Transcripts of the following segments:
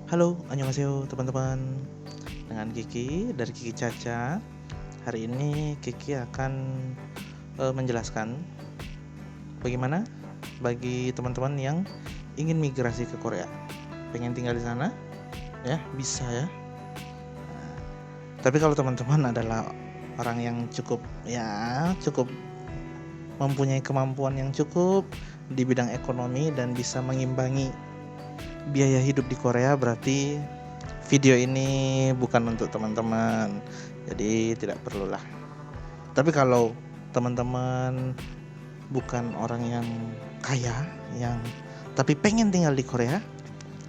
Halo, annyeonghaseyo teman-teman. Dengan Kiki dari Kiki Caca. Hari ini Kiki akan menjelaskan bagaimana bagi teman-teman yang ingin migrasi ke Korea. Pengen tinggal di sana? Ya, bisa ya. Tapi kalau teman-teman adalah orang yang cukup mempunyai kemampuan yang cukup di bidang ekonomi dan bisa mengimbangi biaya hidup di Korea, berarti video ini bukan untuk teman-teman. Jadi tidak perlulah. Tapi kalau teman-teman bukan orang yang kaya, tapi pengen tinggal di Korea,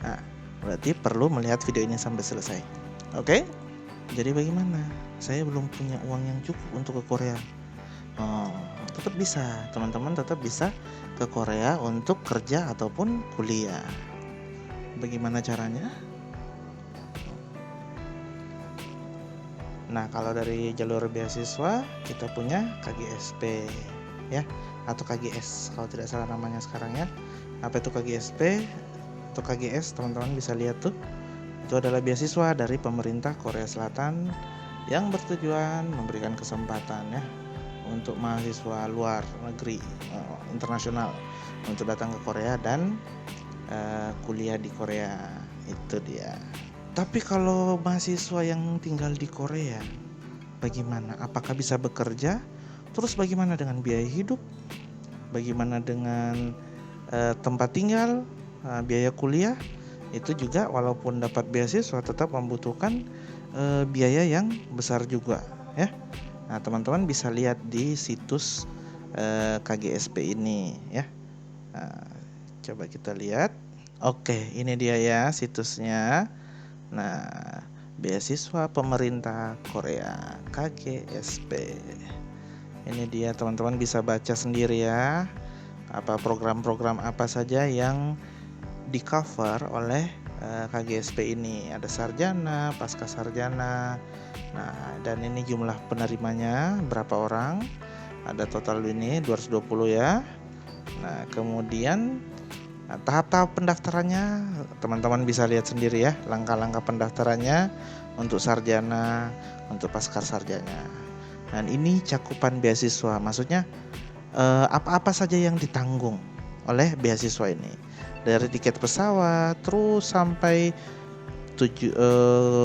nah, berarti perlu melihat video ini sampai selesai. Oke? Jadi bagaimana? Saya belum punya uang yang cukup untuk ke Korea. Tetap bisa, teman-teman tetap bisa ke Korea untuk kerja ataupun kuliah. Bagaimana caranya? Nah, kalau dari jalur beasiswa kita punya KGSP ya, atau KGS kalau tidak salah namanya sekarang ya. Apa itu KGSP atau KGS? Teman-teman bisa lihat tuh. Itu adalah beasiswa dari pemerintah Korea Selatan yang bertujuan memberikan kesempatan ya untuk mahasiswa luar negeri internasional untuk datang ke Korea dan kuliah di Korea. Itu dia. Tapi kalau mahasiswa yang tinggal di Korea, bagaimana? Apakah bisa bekerja? Terus bagaimana dengan biaya hidup? Bagaimana dengan tempat tinggal, biaya kuliah? Itu juga walaupun dapat beasiswa tetap membutuhkan biaya yang besar juga ya. Nah, teman-teman bisa lihat di situs KGSP ini ya. Nah, coba kita lihat. Oke, ini dia ya situsnya. Nah, beasiswa pemerintah Korea KGSP. Ini dia, teman-teman bisa baca sendiri ya. Apa program-program apa saja yang di cover oleh KGSP ini. Ada sarjana, pasca sarjana. Nah, dan ini jumlah penerimanya berapa orang? Ada total ini 220 ya. Nah, kemudian tahap-tahap pendaftarannya teman-teman bisa lihat sendiri ya, langkah-langkah pendaftarannya untuk sarjana, untuk pasca sarjana. Dan ini cakupan beasiswa, maksudnya apa-apa saja yang ditanggung oleh beasiswa ini, dari tiket pesawat terus sampai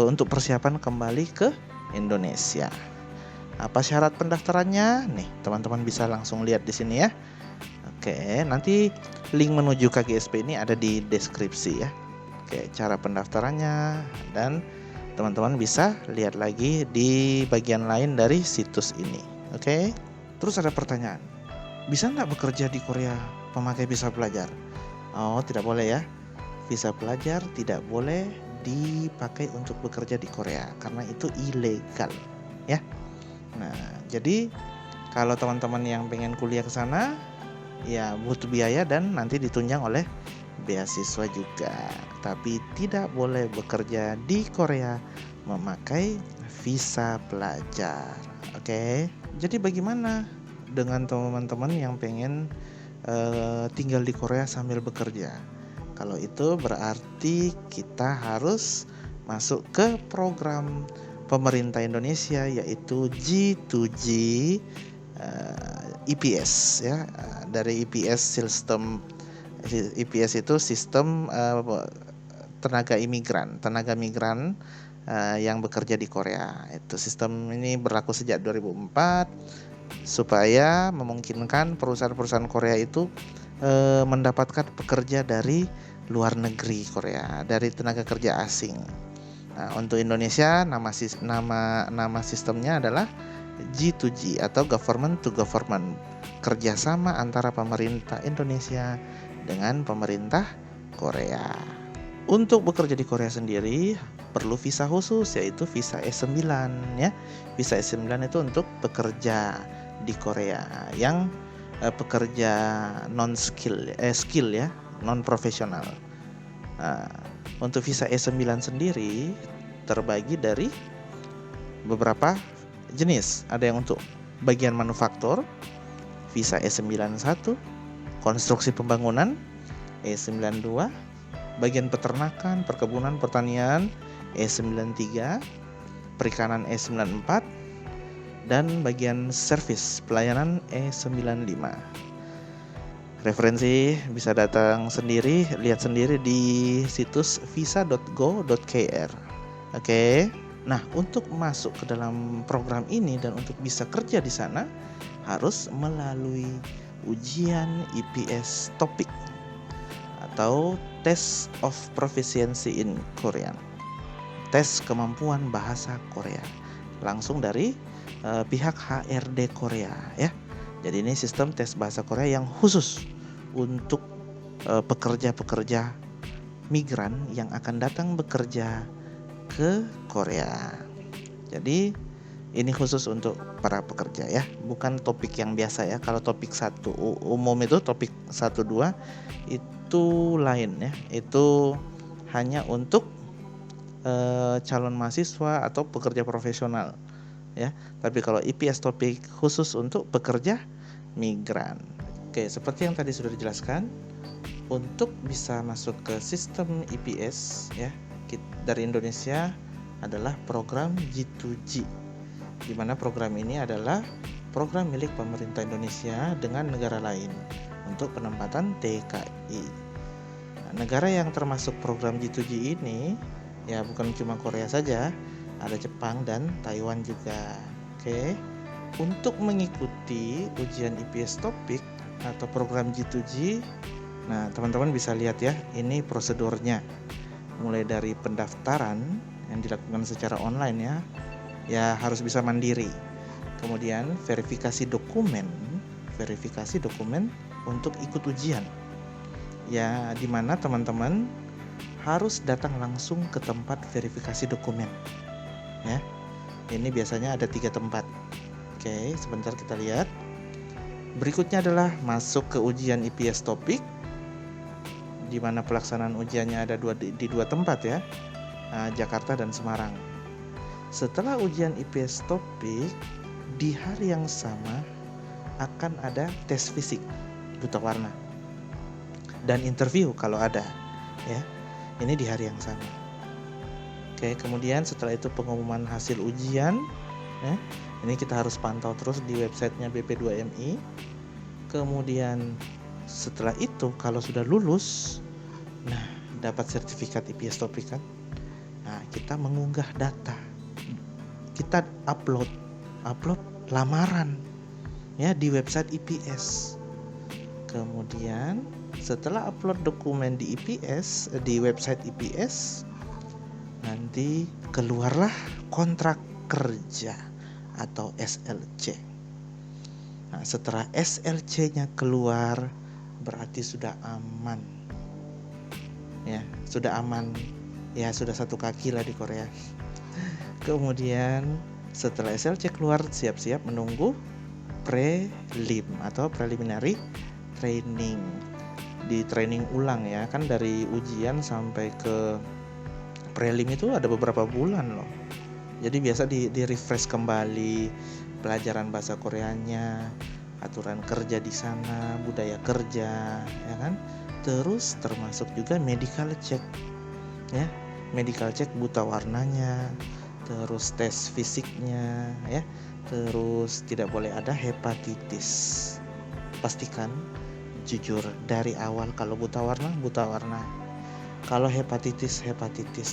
untuk persiapan kembali ke Indonesia. Apa syarat pendaftarannya? Nih, teman-teman bisa langsung lihat di sini ya. Oke, nanti link menuju KGSP ini ada di deskripsi ya. Oke, cara pendaftarannya, dan teman-teman bisa lihat lagi di bagian lain dari situs ini. Oke. Terus ada pertanyaan, bisa nggak bekerja di Korea memakai visa pelajar? Oh, tidak boleh ya. Visa pelajar tidak boleh dipakai untuk bekerja di Korea karena itu ilegal ya. Nah, jadi kalau teman-teman yang pengen kuliah ke sana ya butuh biaya dan nanti ditunjang oleh beasiswa juga. Tapi tidak boleh bekerja di Korea memakai visa pelajar. Oke. Jadi bagaimana dengan teman-teman yang pengen tinggal di Korea sambil bekerja? Kalau itu berarti kita harus masuk ke program pemerintah Indonesia yaitu G2G EPS ya. Dari EPS sistem itu sistem tenaga migran yang bekerja di Korea. Itu sistem ini berlaku sejak 2004 supaya memungkinkan perusahaan-perusahaan Korea itu mendapatkan pekerja dari luar negeri Korea, dari tenaga kerja asing. Nah, untuk Indonesia nama sistemnya adalah G2G atau government to government, kerjasama antara pemerintah Indonesia dengan pemerintah Korea. Untuk bekerja di Korea sendiri perlu visa khusus yaitu visa S9 ya. Visa S9 itu untuk bekerja di Korea yang pekerja skill ya, non profesional. Nah, untuk visa E9 sendiri terbagi dari beberapa jenis. Ada yang untuk bagian manufaktur, visa E91, konstruksi pembangunan E92, Bagian peternakan, perkebunan, pertanian E93, perikanan E94, dan bagian servis pelayanan E95. Referensi bisa datang sendiri, lihat sendiri di situs visa.go.kr. Oke. Nah, untuk masuk ke dalam program ini dan untuk bisa kerja di sana harus melalui ujian IPS TOPIK atau Test of Proficiency in Korean. Tes kemampuan bahasa Korea. Langsung dari pihak HRD Korea ya. Jadi ini sistem tes bahasa Korea yang khusus untuk pekerja-pekerja migran yang akan datang bekerja ke Korea. Jadi ini khusus untuk para pekerja ya, bukan topik yang biasa ya. Kalau topik 1 umum itu topik 1 2 itu lain ya. Itu hanya untuk calon mahasiswa atau pekerja profesional ya. Tapi kalau IPS topik khusus untuk pekerja migran. Oke, seperti yang tadi sudah dijelaskan, untuk bisa masuk ke sistem IPS ya dari Indonesia adalah program G2G, di mana program ini adalah program milik pemerintah Indonesia dengan negara lain untuk penempatan TKI. Nah, negara yang termasuk program G2G ini ya bukan cuma Korea saja, ada Jepang dan Taiwan juga. Oke. Untuk mengikuti ujian IPS topik atau program G2G, nah teman-teman bisa lihat ya, ini prosedurnya. Mulai dari pendaftaran yang dilakukan secara online ya harus bisa mandiri. Kemudian verifikasi dokumen untuk ikut ujian. Ya, di mana teman-teman harus datang langsung ke tempat verifikasi dokumen. Ya. Ini biasanya ada 3 tempat. Oke, sebentar kita lihat. Berikutnya adalah masuk ke ujian IPS topik, di mana pelaksanaan ujiannya ada di 2 tempat ya, Jakarta dan Semarang. Setelah ujian IPS topik, di hari yang sama akan ada tes fisik buta warna dan interview kalau ada ya. Ini di hari yang sama. Oke, kemudian setelah itu pengumuman hasil ujian ya. Ini kita harus pantau terus di websitenya BP2MI. Kemudian setelah itu kalau sudah lulus, nah dapat sertifikat IPS topik kan. Nah, kita mengunggah data. Kita upload lamaran ya di website IPS. Kemudian setelah upload dokumen di IPS, di website IPS, nanti keluarlah kontrak kerja atau SLC. Nah, setelah SLC-nya keluar berarti sudah aman. Ya, sudah aman. Ya, sudah satu kaki lah di Korea. Kemudian setelah SLC keluar, siap-siap menunggu prelim atau preliminary training. Di training ulang ya, kan dari ujian sampai ke prelim itu ada beberapa bulan loh. Jadi biasa di refresh kembali pelajaran bahasa Koreanya, aturan kerja di sana, budaya kerja, ya kan? Terus termasuk juga medical check, ya, medical check buta warnanya, terus tes fisiknya, ya, terus tidak boleh ada hepatitis. Pastikan jujur dari awal, kalau buta warna, kalau hepatitis,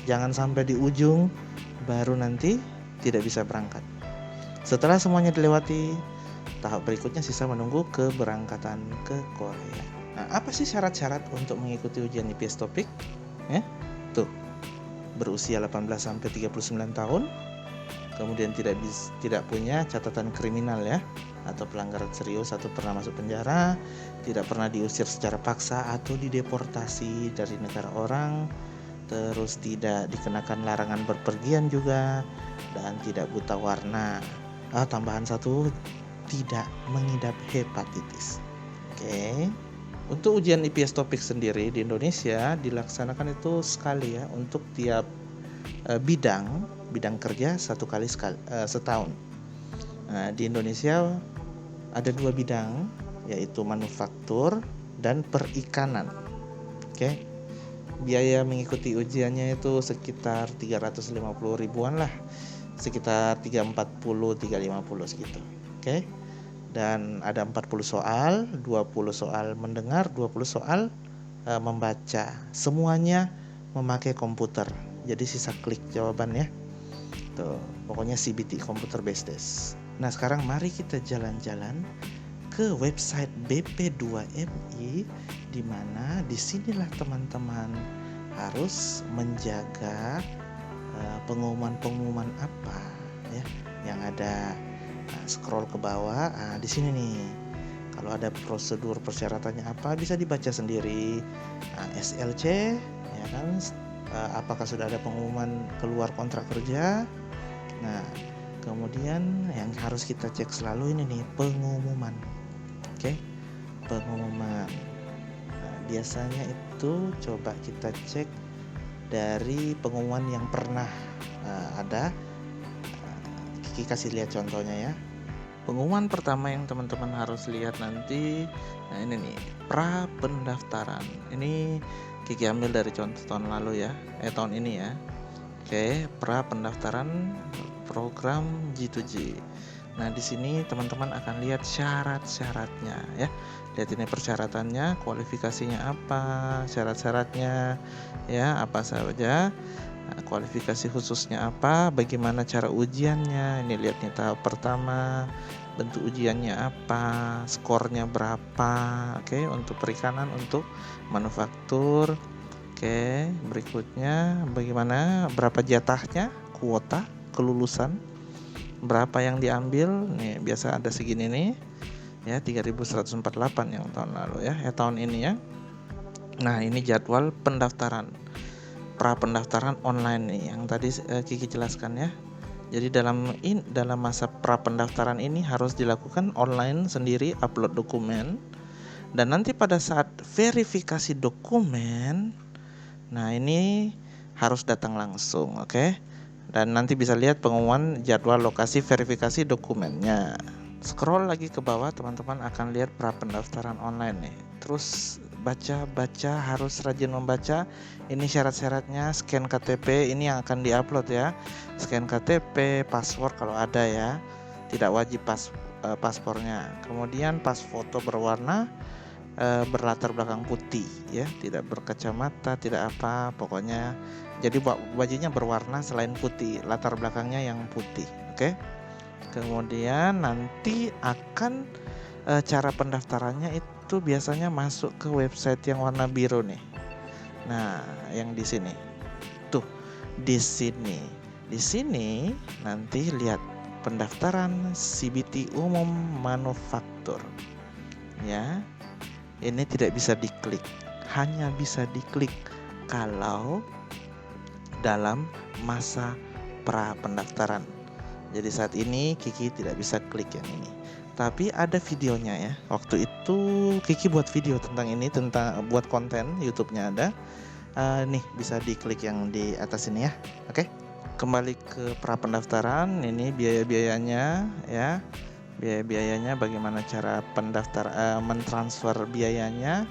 jangan sampai di ujung baru nanti tidak bisa berangkat. Setelah semuanya dilewati, tahap berikutnya sisa menunggu keberangkatan ke Korea. Nah, apa sih syarat-syarat untuk mengikuti ujian IPS topik? Tuh, berusia 18 sampai 39 tahun, kemudian tidak punya catatan kriminal ya, atau pelanggaran serius atau pernah masuk penjara, tidak pernah diusir secara paksa atau dideportasi dari negara orang, terus tidak dikenakan larangan berpergian juga, dan tidak buta warna. Tambahan satu, tidak mengidap hepatitis. Oke. Untuk ujian IPS topik sendiri di Indonesia dilaksanakan itu sekali ya, untuk tiap bidang kerja satu kali setahun. Nah, di Indonesia ada 2 bidang, yaitu manufaktur dan perikanan. Oke. biaya mengikuti ujiannya itu sekitar 350 ribuan lah, sekitar 340 350 segitu. Oke. Dan ada 40 soal, 20 soal mendengar, 20 soal membaca. Semuanya memakai komputer. Jadi sisa klik jawabannya. Tuh, pokoknya CBT, Computer Based Test. Nah, sekarang mari kita jalan-jalan ke website BP2MI, di mana disinilah teman-teman harus menjaga pengumuman-pengumuman apa ya yang ada. Nah, scroll ke bawah, di sini nih. Kalau ada prosedur persyaratannya apa bisa dibaca sendiri. SLC, ya kan? Apakah sudah ada pengumuman keluar kontrak kerja? Nah, kemudian yang harus kita cek selalu ini nih, pengumuman. Oke, pengumuman. Nah, biasanya itu coba kita cek dari pengumuman yang pernah ada. Kiki kasih lihat contohnya ya. Pengumuman pertama yang teman-teman harus lihat nanti, nah ini nih, pra pendaftaran. Ini Kiki ambil dari contoh tahun lalu ya, tahun ini ya. Oke, pra pendaftaran program G2G. Nah, di sini teman-teman akan lihat syarat-syaratnya ya. Lihat ini persyaratannya, kualifikasinya apa, syarat-syaratnya ya, apa saja. Nah, kualifikasi khususnya apa, bagaimana cara ujiannya. Ini lihat nih, tahap pertama, bentuk ujiannya apa, skornya berapa. Oke, untuk perikanan, untuk manufaktur. Oke, berikutnya bagaimana, berapa jatahnya, kuota kelulusan, berapa yang diambil. Nih biasa ada segini nih ya, 3148 yang tahun lalu ya, tahun ini ya. Nah, ini jadwal pendaftaran, pra pendaftaran online nih yang tadi Kiki jelaskan ya. Jadi dalam masa pra pendaftaran ini harus dilakukan online sendiri, upload dokumen, dan nanti pada saat verifikasi dokumen, nah ini harus datang langsung, oke? Dan nanti bisa lihat pengumuman jadwal lokasi verifikasi dokumennya. Scroll lagi ke bawah, teman-teman akan lihat pra pendaftaran online nih. Terus baca, harus rajin membaca. Ini syarat-syaratnya, scan KTP, ini yang akan diupload ya. Scan KTP, paspor kalau ada ya. Tidak wajib paspornya. Kemudian pas foto berwarna, berlatar belakang putih ya, tidak berkacamata, tidak apa, pokoknya jadi bajunya berwarna selain putih, latar belakangnya yang putih. Oke. Kemudian nanti akan cara pendaftarannya itu biasanya masuk ke website yang warna biru nih. Nah, yang di sini tuh, di sini nanti lihat pendaftaran CBT umum manufaktur ya. Ini tidak bisa diklik, hanya bisa diklik kalau dalam masa pra pendaftaran. Jadi saat ini Kiki tidak bisa klik yang ini, tapi ada videonya ya. Waktu itu Kiki buat video tentang ini, tentang buat konten YouTube-nya ada. Nih bisa diklik yang di atas ini ya. Oke, kembali ke pra pendaftaran. Ini biaya-biayanya ya. Biaya-biayanya bagaimana cara mentransfer biayanya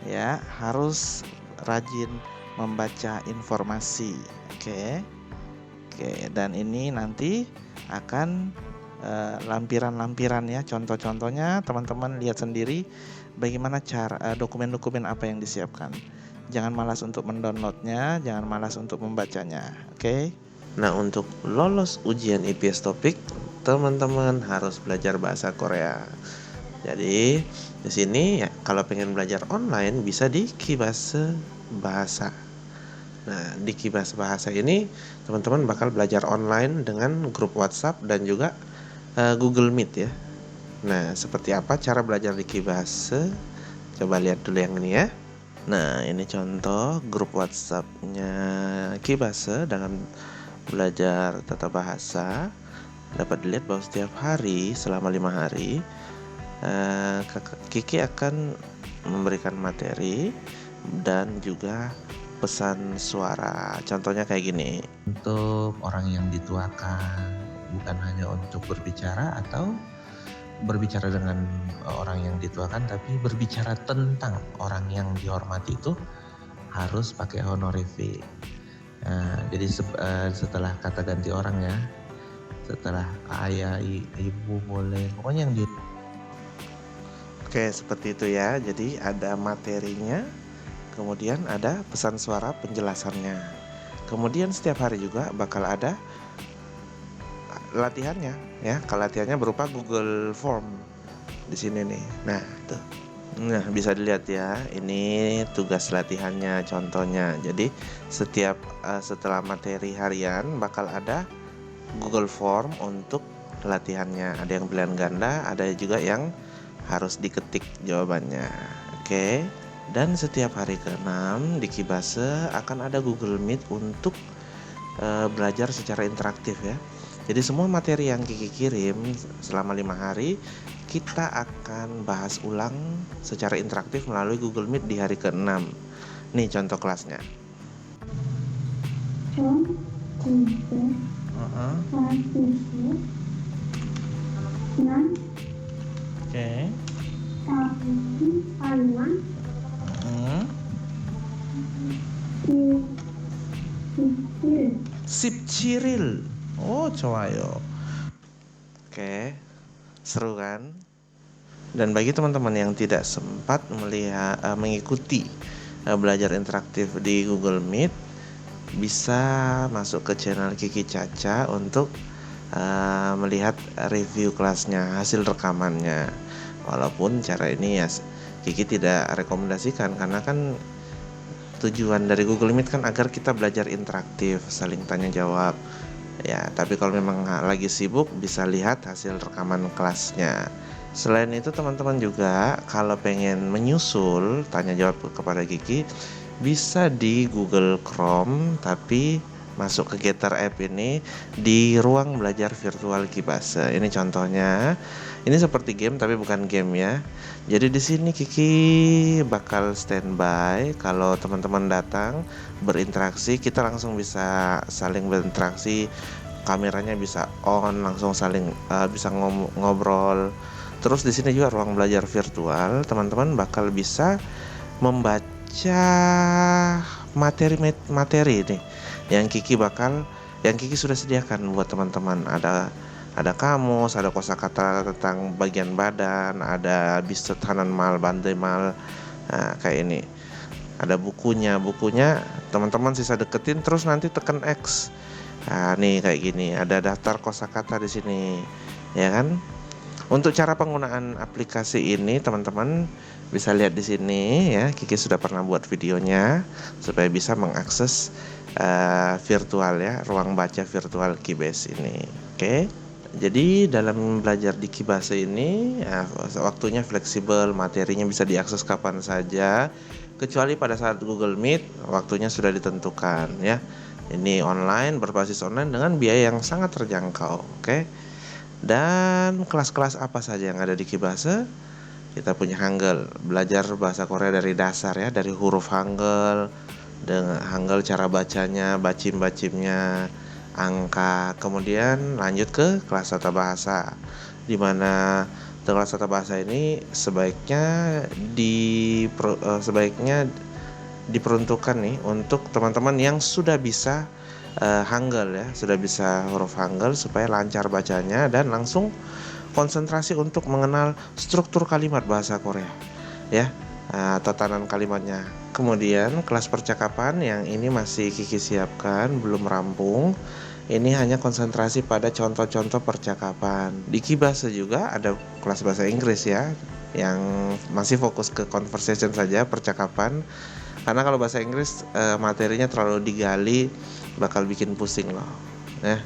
ya, harus rajin membaca informasi. Oke, dan ini nanti akan lampiran-lampiran ya, contoh-contohnya teman-teman lihat sendiri bagaimana cara dokumen-dokumen apa yang disiapkan. Jangan malas untuk mendownloadnya, jangan malas untuk membacanya. Oke. Nah, untuk lolos ujian IPS topik, teman-teman harus belajar bahasa Korea. Jadi di sini ya, kalau pengen belajar online bisa di Kibase Bahasa. Nah, di Kibase Bahasa ini teman-teman bakal belajar online dengan grup WhatsApp dan juga Google Meet ya. Nah, seperti apa cara belajar di Kibase? Coba lihat dulu yang ini ya. Nah, ini contoh grup WhatsApp-nya Kibase dalam belajar tata bahasa. Dapat dilihat bahwa setiap hari selama 5 hari Kiki akan memberikan materi dan juga pesan suara. Contohnya kayak gini. Untuk orang yang dituakan, bukan hanya untuk berbicara atau berbicara dengan orang yang dituakan, tapi berbicara tentang orang yang dihormati itu harus pakai honorific. Nah, jadi setelah kata ganti orang ya, setelah ayah, ibu boleh, pokoknya yang di. Oke, seperti itu ya. Jadi ada materinya, kemudian ada pesan suara penjelasannya. Kemudian setiap hari juga bakal ada latihannya ya. Kalau latihannya berupa Google Form di sini nih. Nah, tuh. Nah, bisa dilihat ya. Ini tugas latihannya contohnya. Jadi setelah materi harian bakal ada Google Form untuk latihannya. Ada yang pilihan ganda, ada juga yang harus diketik jawabannya. Oke. Dan setiap hari ke-6 di Kibase akan ada Google Meet untuk belajar secara interaktif ya. Jadi semua materi yang Kiki kirim selama 5 hari kita akan bahas ulang secara interaktif melalui Google Meet di hari ke-6. Nih contoh kelasnya. Oke. Sip Ciril. Oh, cowayo. Oke. Seru kan? Dan bagi teman-teman yang tidak sempat mengikuti belajar interaktif di Google Meet, bisa masuk ke channel Kiki Caca untuk melihat review kelasnya, hasil rekamannya. Walaupun cara ini ya Kiki tidak rekomendasikan, karena kan tujuan dari Google Meet kan agar kita belajar interaktif, saling tanya jawab. Ya, tapi kalau memang lagi sibuk bisa lihat hasil rekaman kelasnya. Selain itu teman-teman juga kalau pengen menyusul tanya jawab kepada Kiki, bisa di Google Chrome, tapi masuk ke Getter App ini di ruang belajar virtual Kibase. Ini contohnya. Ini seperti game tapi bukan game ya. Jadi di sini Kiki bakal standby kalau teman-teman datang berinteraksi, kita langsung bisa saling berinteraksi. Kameranya bisa on, langsung saling bisa ngobrol. Terus di sini juga ruang belajar virtual, teman-teman bakal bisa membaca materi nih yang Kiki sudah sediakan buat teman-teman. Ada kamus, ada kosakata tentang bagian badan, ada biset hanan mal, bandai mal, kayak ini. Ada bukunya teman-teman sisa deketin terus nanti tekan X. Nah, nih kayak gini, ada daftar kosakata di sini, ya kan? Untuk cara penggunaan aplikasi ini teman-teman bisa lihat di sini ya. Kiki sudah pernah buat videonya supaya bisa mengakses virtual ya, ruang baca virtual Kibase ini. Oke. Jadi dalam belajar di Kibase ini ya, waktunya fleksibel, materinya bisa diakses kapan saja, kecuali pada saat Google Meet waktunya sudah ditentukan ya. Ini online, berbasis online dengan biaya yang sangat terjangkau. Oke. Dan kelas-kelas apa saja yang ada di Kibase? Kita punya Hangul, belajar bahasa Korea dari dasar ya, dari huruf Hangul, dengan Hangul cara bacanya, bacim-bacimnya, angka. Kemudian lanjut ke kelas tata bahasa, di mana kelas tata bahasa ini sebaiknya diperuntukkan nih untuk teman-teman yang sudah bisa Hangul ya, sudah bisa huruf Hangul supaya lancar bacanya dan langsung konsentrasi untuk mengenal struktur kalimat bahasa Korea ya, tatanan kalimatnya. Kemudian kelas percakapan yang ini masih Kiki siapkan, belum rampung. Ini hanya konsentrasi pada contoh-contoh percakapan. Di Kibase juga ada kelas bahasa Inggris ya, yang masih fokus ke conversation saja, percakapan. Karena kalau bahasa Inggris materinya terlalu digali, bakal bikin pusing loh.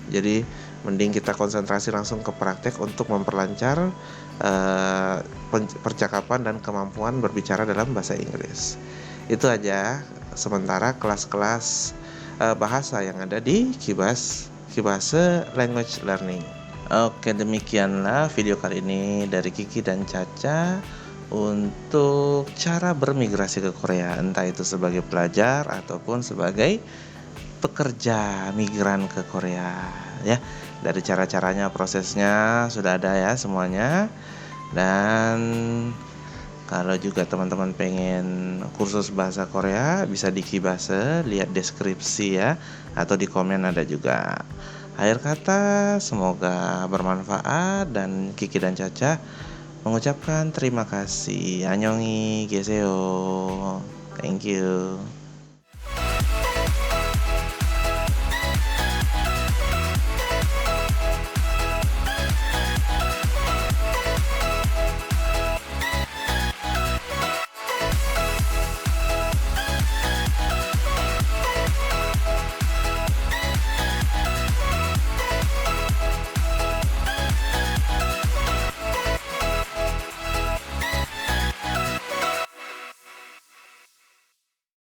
Jadi mending kita konsentrasi langsung ke praktek untuk memperlancar percakapan dan kemampuan berbicara dalam bahasa Inggris. Itu aja sementara kelas-kelas bahasa yang ada di Kibase Language Learning. Oke, demikianlah video kali ini dari Kiki dan Caca untuk cara bermigrasi ke Korea, entah itu sebagai pelajar ataupun sebagai pekerja migran ke Korea ya. Dari cara-caranya, prosesnya sudah ada ya semuanya. Dan Kalau juga teman-teman pengen kursus bahasa Korea, bisa di Kibase, lihat deskripsi ya, atau di komen ada juga. Akhir kata, semoga bermanfaat dan Kiki dan Caca mengucapkan terima kasih. Annyeonghi, geseo. Thank you.